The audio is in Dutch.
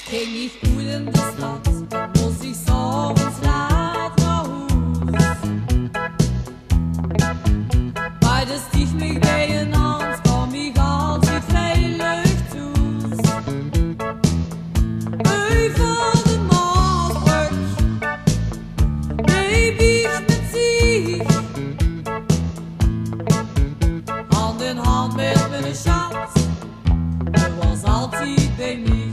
Ging ich gut in die Stadt, dann muss ich so ins Rad raus. Beides dich mich beieinander, komm ich altijd veilig thuis. Ich van de Maasbrug, nee, bieg met zich. Hand in hand met mijn schat, er was altijd bij mij.